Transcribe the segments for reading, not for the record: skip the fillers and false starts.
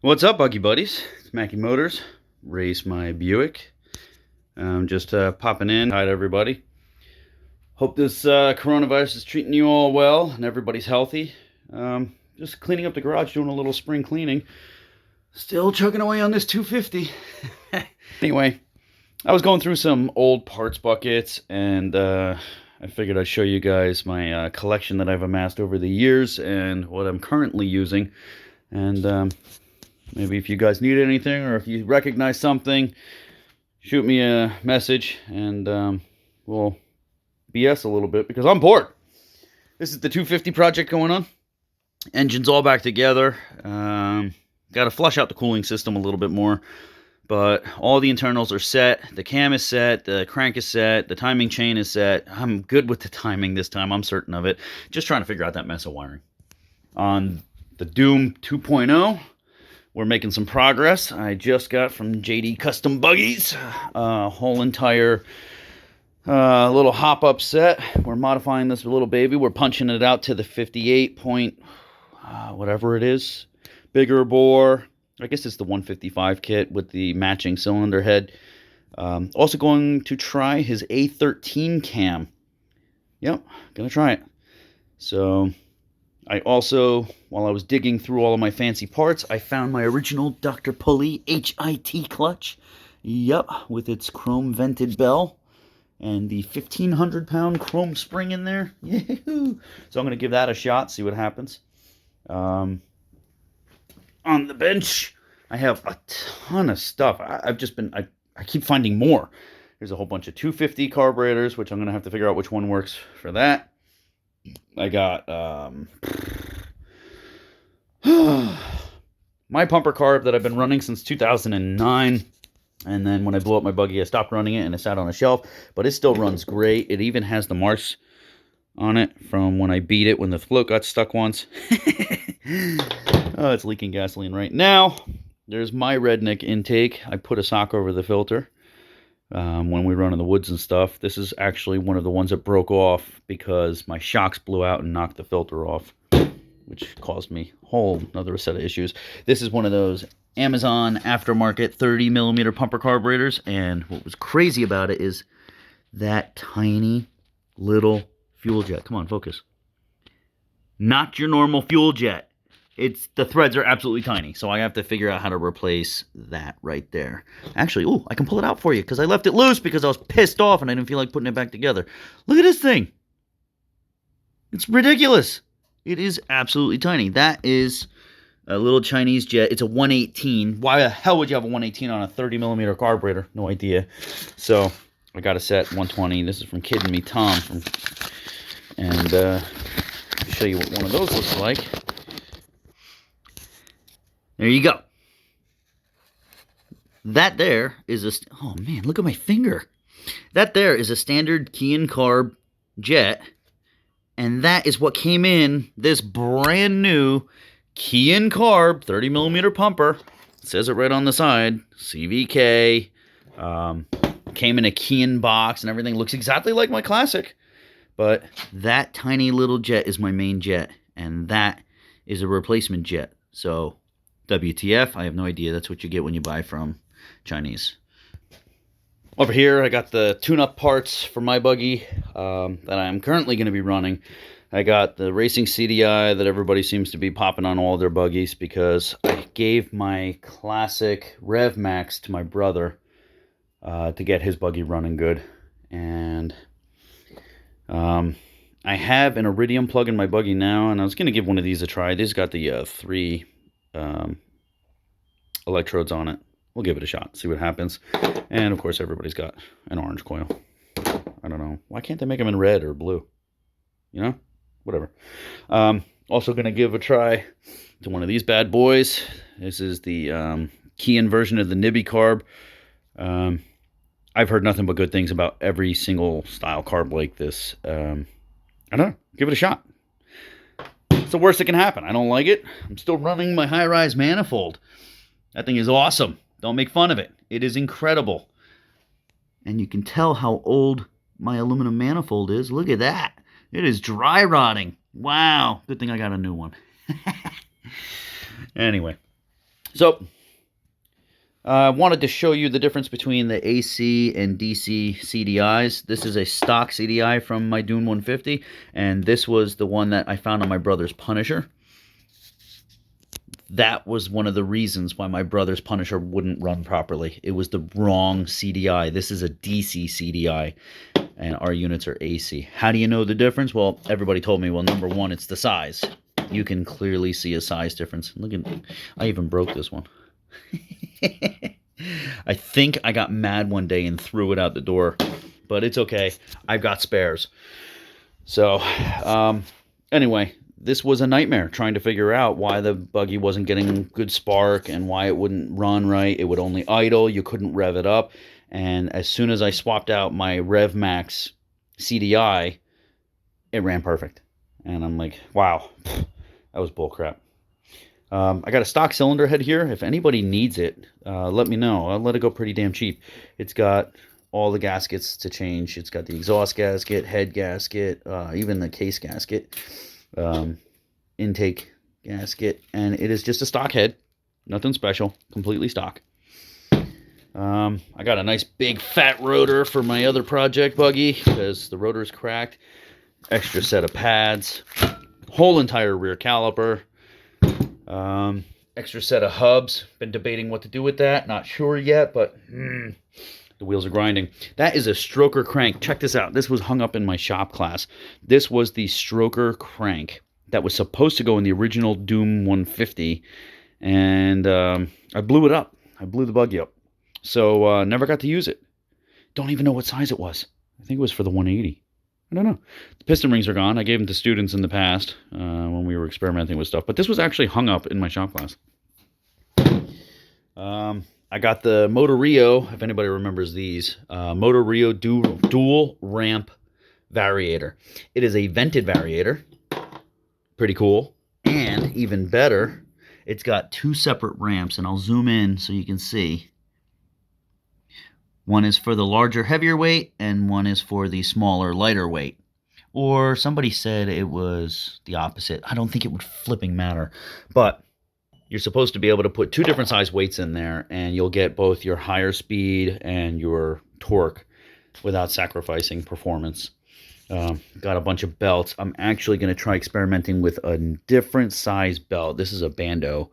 What's up, Buggy Buddies? It's Mackie Motors. Race my Buick. Just popping in. Hi to everybody. Hope this coronavirus is treating you all well and everybody's healthy. Just cleaning up the garage, doing a little spring cleaning. Still chugging away on this 250. Anyway, I was going through some old parts buckets and I figured I'd show you guys my collection that I've amassed over the years and what I'm currently using. And maybe if you guys need anything or if you recognize something, shoot me a message and we'll BS a little bit because I'm bored. This is the 250 project going on. Engine's all back together. Got to flush out the cooling system a little bit more. But all the internals are set. The cam is set. The crank is set. The timing chain is set. I'm good with the timing this time. I'm certain of it. Just trying to figure out that mess of wiring. On the Doom 2.0, we're making some progress. I just got from JD Custom Buggies a whole entire little hop-up set. We're modifying this little baby. We're punching it out to the 58 point, whatever it is. Bigger bore. I guess it's the 155 kit with the matching cylinder head. Also going to try his A13 cam. Yep, gonna try it. So I also, while I was digging through all of my fancy parts, I found my original Dr. Pulley HIT clutch. Yep, with its chrome vented bell and the 1,500-pound chrome spring in there. Yahoo! So I'm going to give that a shot, see what happens. On the bench, I have a ton of stuff. I keep finding more. There's a whole bunch of 250 carburetors, which I'm going to have to figure out which one works for that. I got my pumper carb that I've been running since 2009. And then when I blew up my Buggy, I stopped running it and it sat on a shelf. But it still runs great. It even has the marks on it from when I beat it when the float got stuck once. Oh, it's leaking gasoline right now. There's my redneck intake. I put a sock over the filter when we run in the woods and stuff. This is actually one of the ones that broke off because my shocks blew out and knocked the filter off, which caused me a whole another set of issues. This is one of those Amazon aftermarket 30 millimeter pumper carburetors, and what was crazy about it is that tiny little fuel jet. Come on, focus. Not your normal fuel jet. The threads are absolutely tiny, so I have to figure out how to replace that right there. Actually, I can pull it out for you because I left it loose because I was pissed off and I didn't feel like putting it back together. Look at this thing. It's ridiculous. It is absolutely tiny. That is a little Chinese jet. It's a 118. Why the hell would you have a 118 on a 30 millimeter carburetor? No idea. So I got a set 120. This is from Kidding Me Tom. And I'll show you what one of those looks like. There you go. That there is a... Oh, man, look at my finger. That there is a standard key and carb jet. And that is what came in this brand new key and carb 30 millimeter pumper. It says it right on the side. CVK. Came in a key and box and everything. Looks exactly like my classic. But that tiny little jet is my main jet. And that is a replacement jet. So WTF, I have no idea. That's what you get when you buy from Chinese. Over here, I got the tune-up parts for my Buggy that I'm currently going to be running. I got the racing CDI that everybody seems to be popping on all their Buggies because I gave my classic Rev Max to my brother to get his Buggy running good. And I have an Iridium plug in my Buggy now, and I was going to give one of these a try. These got the 3 electrodes on it. We'll give it a shot, see what happens. And of course, everybody's got an orange coil. I don't know. Why can't they make them in red or blue? You know? Whatever. Also going to give a try to one of these bad boys. This is the key-in version of the Nibby carb. I've heard nothing but good things about every single style carb like this. I don't know. Give it a shot. It's the worst that can happen. I don't like it. I'm still running my high-rise manifold. That thing is awesome. Don't make fun of it. It is incredible. And you can tell how old my aluminum manifold is. Look at that. It is dry rotting. Wow. Good thing I got a new one. Anyway. So I wanted to show you the difference between the AC and DC CDIs. This is a stock CDI from my Dune 150, and this was the one that I found on my brother's Punisher. That was one of the reasons why my brother's Punisher wouldn't run properly. It was the wrong CDI. This is a DC CDI, and our units are AC. How do you know the difference? Well, everybody told me, well, number one, it's the size. You can clearly see a size difference. Look at, I even broke this one. I think I got mad one day and threw it out the door, but it's okay. I've got spares. So, anyway, this was a nightmare trying to figure out why the buggy wasn't getting good spark and why it wouldn't run right. It would only idle. You couldn't rev it up. And as soon as I swapped out my Rev Max CDI, it ran perfect. And I'm like, wow, that was bullcrap. I got a stock cylinder head here. If anybody needs it, let me know. I'll let it go pretty damn cheap. It's got all the gaskets to change. It's got the exhaust gasket, head gasket, even the case gasket, intake gasket, and it is just a stock head. Nothing special, completely stock. I got a nice big fat rotor for my other project buggy because the rotor is cracked. Extra set of pads, whole entire rear caliper. Extra set of hubs. Been debating what to do with that. Not sure yet, but the wheels are grinding. That is a stroker crank. Check this out. This was hung up in my shop class. This was the stroker crank that was supposed to go in the original Doom 150, and I blew it up. I blew the buggy up. So never got to use it. Don't even know what size it was. I think it was for the 180. I don't know. The piston rings are gone. I gave them to students in the past when we were experimenting with stuff. But this was actually hung up in my shop class. I got the Motor Rio, if anybody remembers these. Motor Rio dual ramp variator. It is a vented variator. Pretty cool. And even better, it's got two separate ramps. And I'll zoom in so you can see. One is for the larger, heavier weight, and one is for the smaller, lighter weight. Or somebody said it was the opposite. I don't think it would flipping matter. But you're supposed to be able to put two different size weights in there, and you'll get both your higher speed and your torque without sacrificing performance. Got a bunch of belts. I'm actually going to try experimenting with a different size belt. This is a Bando.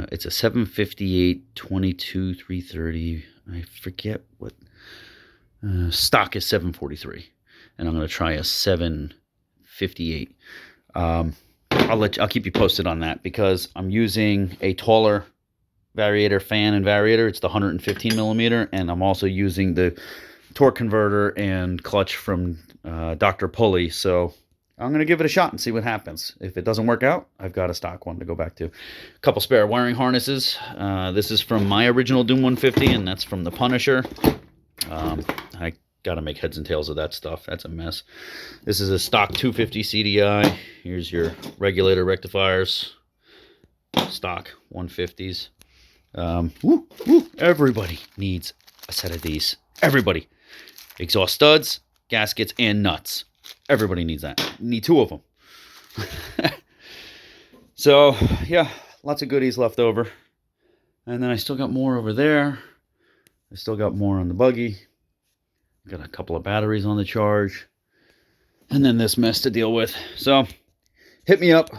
It's a 758 22 330. I forget what stock is 743, and I'm going to try a 758. I'll keep you posted on that because I'm using a taller variator fan and variator. It's the 115 millimeter, and I'm also using the torque converter and clutch from Dr. Pulley. So I'm going to give it a shot and see what happens. If it doesn't work out, I've got a stock one to go back to. A couple spare wiring harnesses. This is from my original Doom 150, and that's from the Punisher. I got to make heads and tails of that stuff. That's a mess. This is a stock 250 CDI. Here's your regulator rectifiers. Stock 150s. Everybody needs a set of these. Everybody. Exhaust studs, gaskets, and nuts. Everybody needs that. You need two of them. So, yeah, lots of goodies left over. And then I still got more over there. I still got more on the buggy. Got a couple of batteries on the charge. And then this mess to deal with. So, hit me up.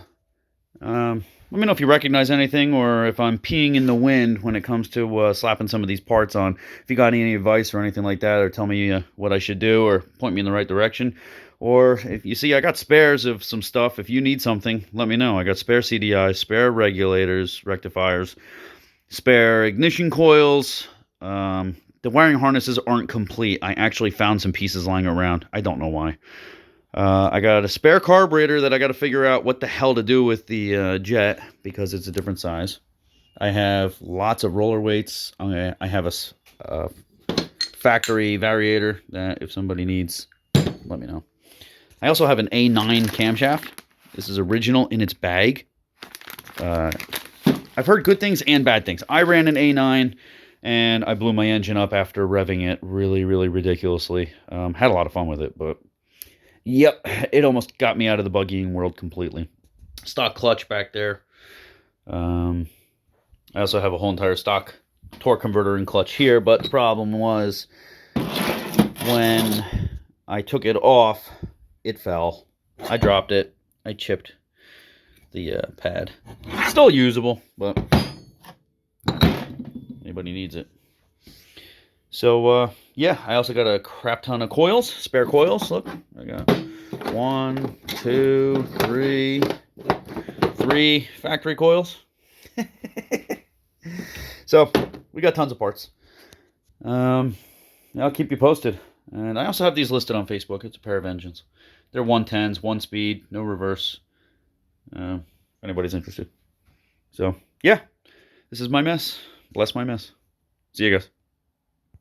Let me know if you recognize anything or if I'm peeing in the wind when it comes to slapping some of these parts on. If you got any advice or anything like that, or tell me what I should do or point me in the right direction. Or if you see I got spares of some stuff, if you need something, let me know. I got spare CDIs, spare regulators, rectifiers, spare ignition coils. The wiring harnesses aren't complete. I actually found some pieces lying around. I don't know why. I got a spare carburetor that I got to figure out what the hell to do with the jet because it's a different size. I have lots of roller weights. I have a factory variator that if somebody needs, let me know. I also have an A9 camshaft. This is original in its bag. I've heard good things and bad things. I ran an A9 and I blew my engine up after revving it really, really ridiculously. Had a lot of fun with it, but yep, it almost got me out of the buggying world completely. Stock clutch back there. I also have a whole entire stock torque converter and clutch here, but the problem was when I took it off, it fell. I dropped it. I chipped the pad. Still usable, but anybody needs it. So, yeah, I also got a crap ton of coils, spare coils. Look, I got 1, 2, 3 factory coils. So, we got tons of parts. I'll keep you posted. And I also have these listed on Facebook. It's a pair of engines. They're 110s, 1-speed, no reverse. If anybody's interested. So, yeah, this is my mess. Bless my mess. See you guys.